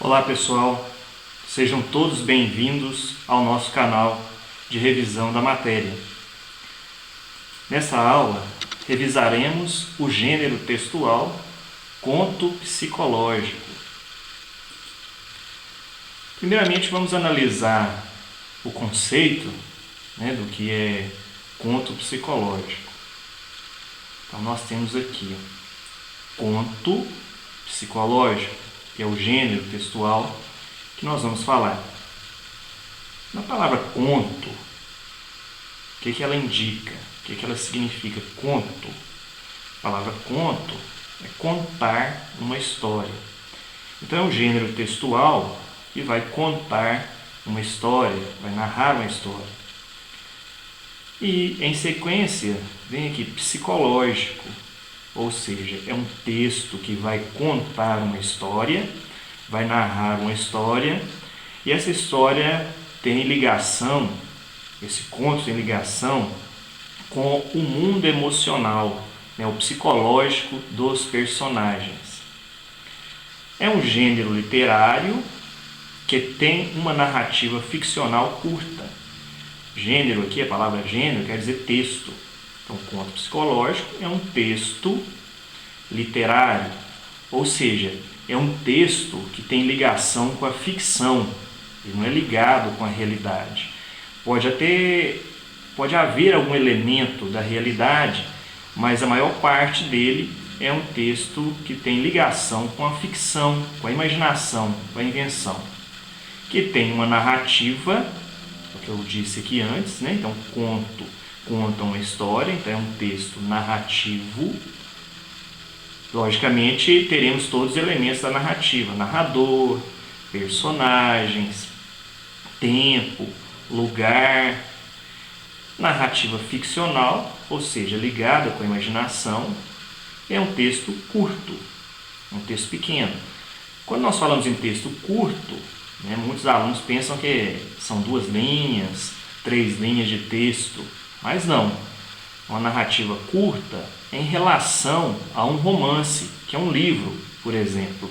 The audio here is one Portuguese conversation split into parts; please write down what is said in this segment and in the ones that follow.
Olá pessoal, sejam todos bem-vindos ao nosso canal de revisão da matéria. Nessa aula, revisaremos o gênero textual conto psicológico. Primeiramente, vamos analisar o conceito do que é conto psicológico. Então, nós temos aqui conto psicológico, que é o gênero textual que nós vamos falar. Na palavra conto, o que ela indica? O que ela significa? Conto. A palavra conto é contar uma história. Então é um gênero textual que vai contar uma história, vai narrar uma história. E em sequência vem aqui psicológico, ou seja, é um texto que vai contar uma história, vai narrar uma história, e essa história tem ligação, esse conto tem ligação com o mundo emocional, o psicológico dos personagens. É um gênero literário que tem uma narrativa ficcional curta. Gênero aqui, a palavra gênero quer dizer texto. Então, conto psicológico é um texto literário, ou seja, é um texto que tem ligação com a ficção, ele não é ligado com a realidade. Pode haver algum elemento da realidade, mas a maior parte dele é um texto que tem ligação com a ficção, com a imaginação, com a invenção, que tem uma narrativa, o que eu disse aqui antes, Então, conta uma história, então é um texto narrativo. Logicamente, teremos todos os elementos da narrativa: narrador, personagens, tempo, lugar. Narrativa ficcional, ou seja, ligada com a imaginação, é um texto curto, um texto pequeno. Quando nós falamos em texto curto, muitos alunos pensam que são 2 linhas, 3 linhas de texto, mas não. Uma narrativa curta é em relação a um romance, que é um livro, por exemplo.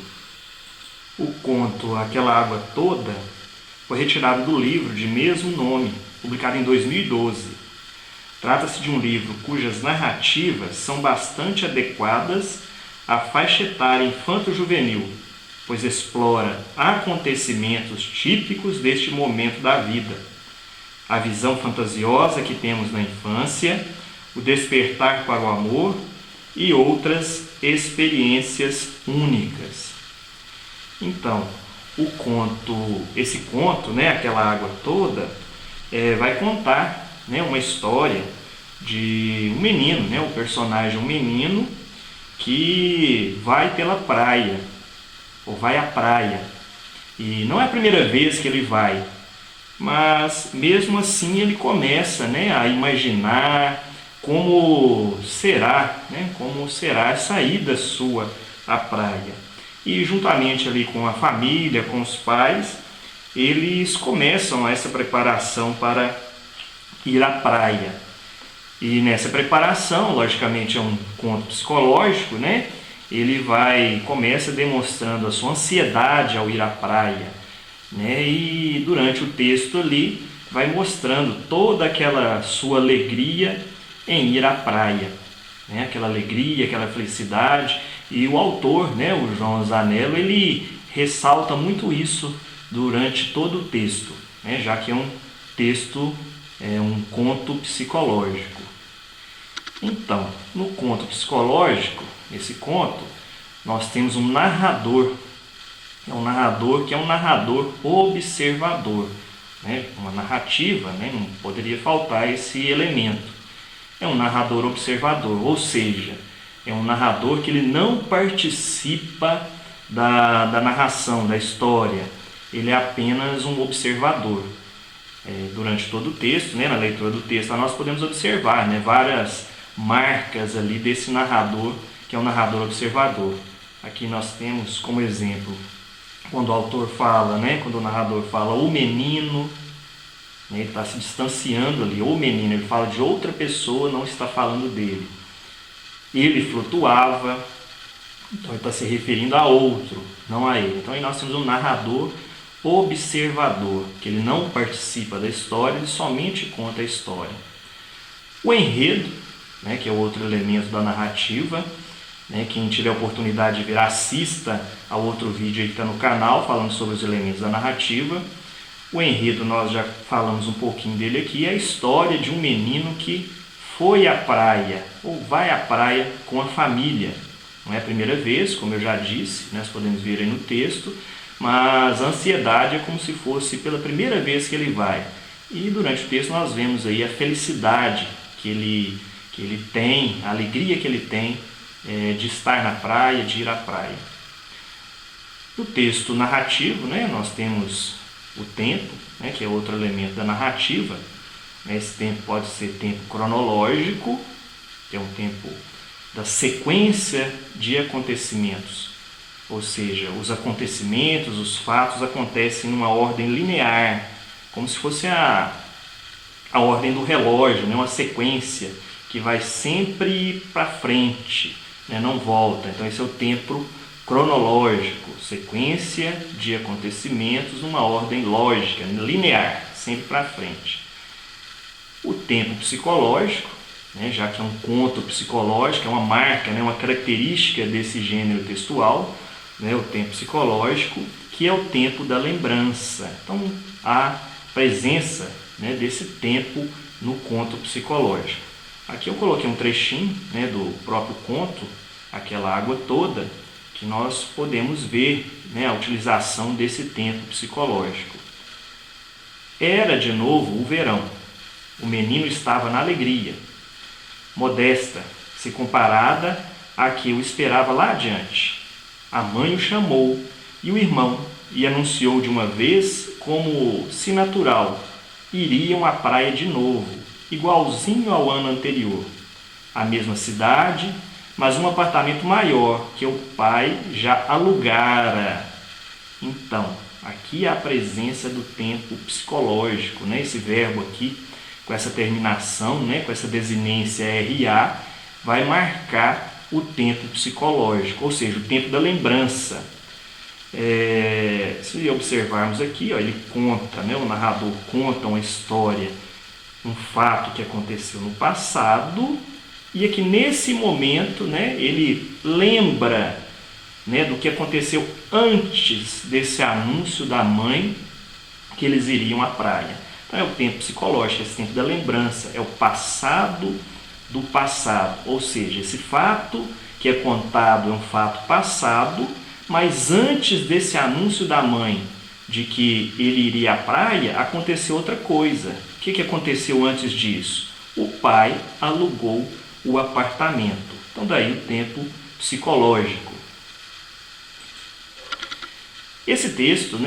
O conto Aquela Água Toda foi retirado do livro de mesmo nome, publicado em 2012. Trata-se de um livro cujas narrativas são bastante adequadas à faixa etária infanto-juvenil, pois explora acontecimentos típicos deste momento da vida, a visão fantasiosa que temos na infância, o despertar para o amor e outras experiências únicas. Então, esse conto, Aquela Água Toda, vai contar uma história de um menino, o personagem, um menino que vai pela praia, ou vai à praia. E não é a primeira vez que ele vai, mas mesmo assim ele começa a imaginar como será essa ida sua à praia. E juntamente ali com a família, com os pais, eles começam essa preparação para ir à praia. E nessa preparação, logicamente é um conto psicológico, ele começa demonstrando a sua ansiedade ao ir à praia, e durante o texto ali vai mostrando toda aquela sua alegria em ir à praia, aquela alegria, aquela felicidade. E o autor, o João Zanello, ele ressalta muito isso durante todo o texto, já que é um texto, um conto psicológico. Então, no conto psicológico, esse conto, nós temos um narrador. É um narrador que é um narrador observador. Uma narrativa, não poderia faltar esse elemento. É um narrador observador, ou seja, é um narrador que ele não participa da narração, da história. Ele é apenas um observador. Durante todo o texto, na leitura do texto, nós podemos observar várias marcas ali desse narrador, que é um narrador observador. Aqui nós temos como exemplo, quando o autor fala, quando o narrador fala o menino, ele está se distanciando ali, o menino, ele fala de outra pessoa, não está falando dele. Ele flutuava, Então ele está se referindo a outro, não a ele. Então aí nós temos um narrador observador, que ele não participa da história, ele somente conta a história. O enredo, né, que é outro elemento da narrativa, né, quem tiver a oportunidade de ver, assista ao outro vídeo aí que está no canal, falando sobre os elementos da narrativa. O enredo, nós já falamos um pouquinho dele aqui, é a história de um menino que foi à praia, ou vai à praia com a família. Não é a primeira vez, como eu já disse, nós podemos ver aí no texto, mas a ansiedade é como se fosse pela primeira vez que ele vai. E durante o texto nós vemos aí a felicidade que ele tem, a alegria que ele tem de estar na praia, de ir à praia. No texto narrativo, né, nós temos o tempo, né, que é outro elemento da narrativa. Esse tempo pode ser tempo cronológico, que é um tempo da sequência de acontecimentos, ou seja, os acontecimentos, os fatos acontecem numa ordem linear, como se fosse a ordem do relógio, né? Uma sequência que vai sempre para frente, né? Não volta. Então esse é o tempo cronológico, sequência de acontecimentos numa ordem lógica, linear, sempre para frente. O tempo psicológico, né? Já que é um conto psicológico, é uma marca, né? Uma característica desse gênero textual, né? O tempo psicológico, que é o tempo da lembrança. Então a presença, né, desse tempo no conto psicológico. Aqui eu coloquei um trechinho, né, do próprio conto, Aquela Água Toda, que nós podemos ver, né, a utilização desse tempo psicológico. Era de novo o verão. O menino estava na alegria, modesta, se comparada à que o esperava lá adiante. A mãe o chamou e o irmão, e anunciou de uma vez, como se natural, iriam à praia de novo, igualzinho ao ano anterior. A mesma cidade, mas um apartamento maior que o pai já alugara. Então, aqui há a presença do tempo psicológico, né? Esse verbo aqui, com essa terminação, né? Com essa desinência RA, vai marcar o tempo psicológico, ou seja, o tempo da lembrança. Se observarmos aqui, ó, ele conta, né? O narrador conta uma história, um fato que aconteceu no passado, e aqui nesse momento, né, ele lembra, né, do que aconteceu antes desse anúncio da mãe que eles iriam à praia. Então é o tempo psicológico, esse tempo da lembrança, é o passado do passado, ou seja, esse fato que é contado é um fato passado, mas antes desse anúncio da mãe de que ele iria à praia, aconteceu outra coisa. O que aconteceu antes disso? O pai alugou o apartamento. Então daí o tempo psicológico. Esse texto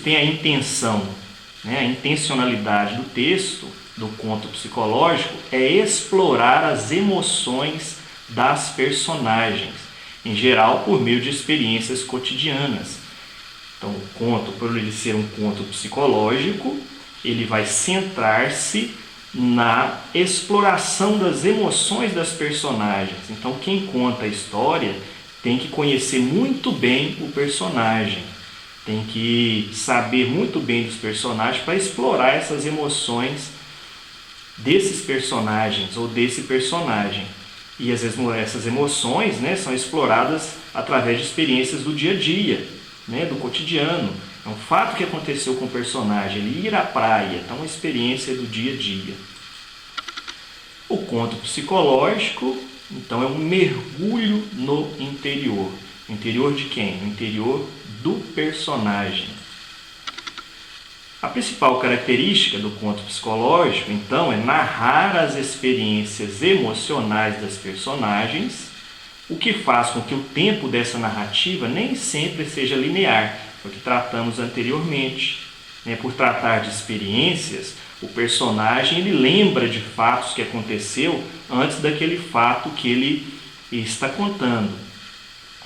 tem a intenção, né, a intencionalidade do texto, do conto psicológico, é explorar as emoções das personagens, em geral por meio de experiências cotidianas. Então o conto, por ele ser um conto psicológico, ele vai centrar-se na exploração das emoções das personagens. Então quem conta a história tem que conhecer muito bem o personagem, tem que saber muito bem dos personagens para explorar essas emoções desses personagens ou desse personagem. E às vezes essas emoções, né, são exploradas através de experiências do dia a dia, né, do cotidiano. É um fato que aconteceu com o personagem, ele ir à praia, então é uma experiência do dia a dia. O conto psicológico, então, é um mergulho no interior. No interior de quem? No interior do personagem. A principal característica do conto psicológico, então, é narrar as experiências emocionais das personagens, o que faz com que o tempo dessa narrativa nem sempre seja linear, o que tratamos anteriormente. Por tratar de experiências, o personagem ele lembra de fatos que aconteceu antes daquele fato que ele está contando,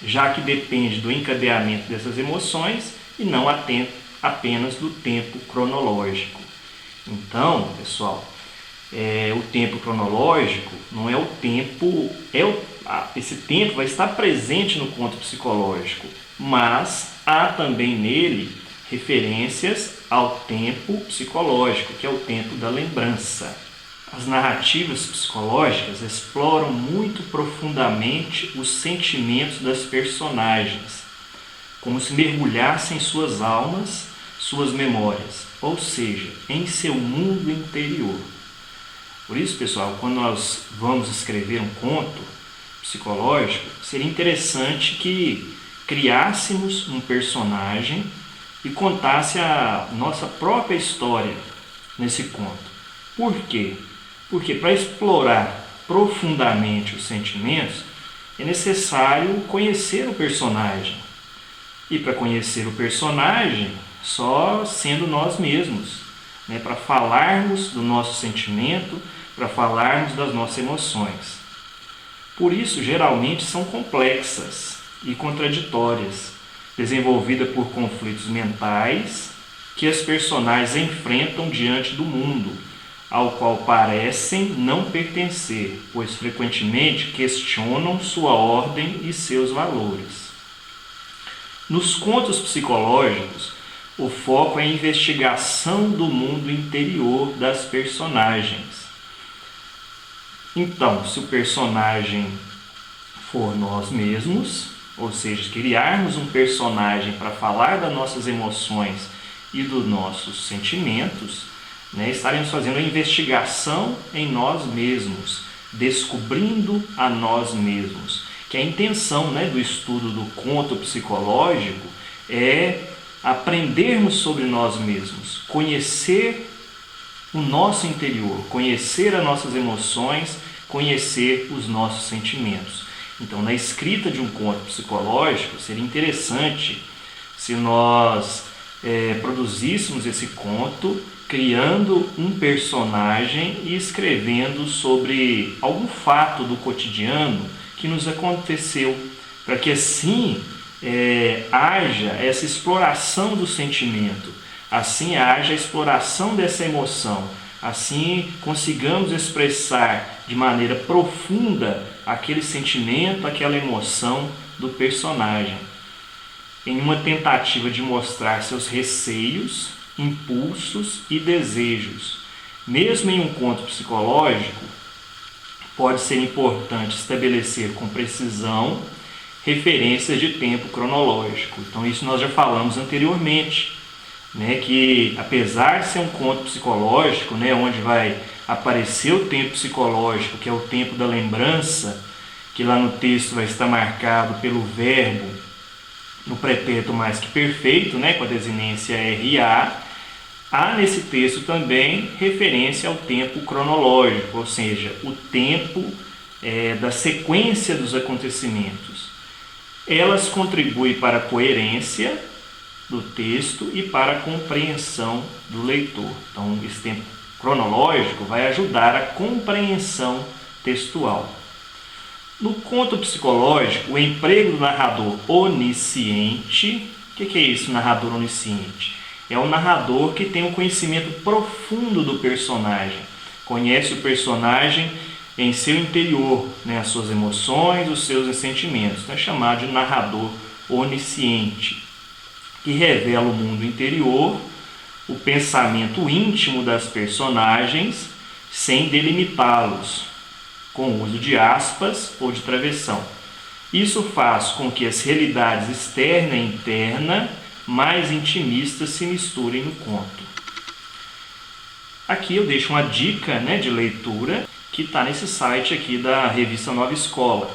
já que depende do encadeamento dessas emoções e não apenas do tempo cronológico. Então, pessoal, o tempo cronológico não é o tempo, esse tempo vai estar presente no conto psicológico, mas há também nele referências ao tempo psicológico, que é o tempo da lembrança. As narrativas psicológicas exploram muito profundamente os sentimentos das personagens, como se mergulhassem em suas almas, suas memórias, ou seja, em seu mundo interior. Por isso, pessoal, quando nós vamos escrever um conto psicológico, seria interessante que criássemos um personagem e contasse a nossa própria história nesse conto. Por quê? Porque para explorar profundamente os sentimentos, é necessário conhecer o personagem. E para conhecer o personagem, só sendo nós mesmos, né? Para falarmos do nosso sentimento, para falarmos das nossas emoções. Por isso, geralmente são complexas e contraditórias, desenvolvidas por conflitos mentais que as personagens enfrentam diante do mundo, ao qual parecem não pertencer, pois frequentemente questionam sua ordem e seus valores. Nos contos psicológicos, o foco é a investigação do mundo interior das personagens. Então, se o personagem for nós mesmos, ou seja, criarmos um personagem para falar das nossas emoções e dos nossos sentimentos, né, estaremos fazendo a investigação em nós mesmos, descobrindo a nós mesmos. Que a intenção, né, do estudo do conto psicológico é aprendermos sobre nós mesmos, conhecer o nosso interior, conhecer as nossas emoções, conhecer os nossos sentimentos. Então, na escrita de um conto psicológico, seria interessante se nós produzíssemos esse conto criando um personagem e escrevendo sobre algum fato do cotidiano que nos aconteceu, para que assim haja essa exploração do sentimento, assim haja a exploração dessa emoção, assim consigamos expressar de maneira profunda aquele sentimento, aquela emoção do personagem, em uma tentativa de mostrar seus receios, impulsos e desejos. Mesmo em um conto psicológico, pode ser importante estabelecer com precisão referências de tempo cronológico. Então isso nós já falamos anteriormente, né, que apesar de ser um conto psicológico, né, onde vai aparecer o tempo psicológico, que é o tempo da lembrança, que lá no texto vai estar marcado pelo verbo no pretérito mais que perfeito, né, com a desinência RA, há nesse texto também referência ao tempo cronológico, ou seja, o tempo da sequência dos acontecimentos. Elas contribuem para a coerência do texto e para a compreensão do leitor. Então, esse tempo cronológico vai ajudar a compreensão textual. No conto psicológico, o emprego do narrador onisciente, o que é isso, narrador onisciente? É o narrador que tem um conhecimento profundo do personagem, conhece o personagem em seu interior, né, as suas emoções, os seus sentimentos. Então é chamado de narrador onisciente, que revela o mundo interior, o pensamento íntimo das personagens, sem delimitá-los, com o uso de aspas ou de travessão. Isso faz com que as realidades externa e interna, mais intimistas, se misturem no conto. Aqui eu deixo uma dica, né, de leitura que está nesse site aqui da revista Nova Escola.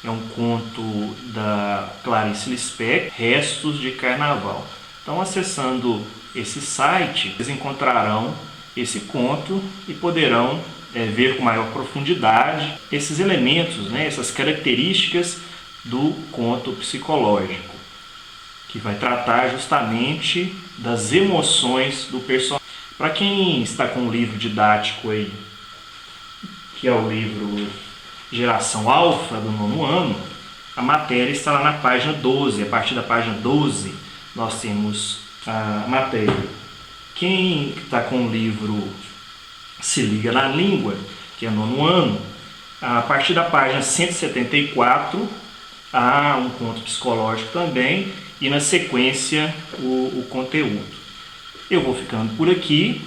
É um conto da Clarice Lispector, Restos de Carnaval. Então, acessando esse site, vocês encontrarão esse conto e poderão ver com maior profundidade esses elementos, né, essas características do conto psicológico, que vai tratar justamente das emoções do personagem. Para quem está com um livro didático aí, que é o livro Geração Alfa, do 9º ano, a matéria está lá na página 12. A partir da página 12, nós temos a matéria. Quem está com o livro Se Liga na Língua, que é nono ano. A partir da página 174, há um conto psicológico também, e na sequência o conteúdo. Eu vou ficando por aqui.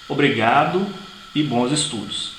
Obrigado e bons estudos.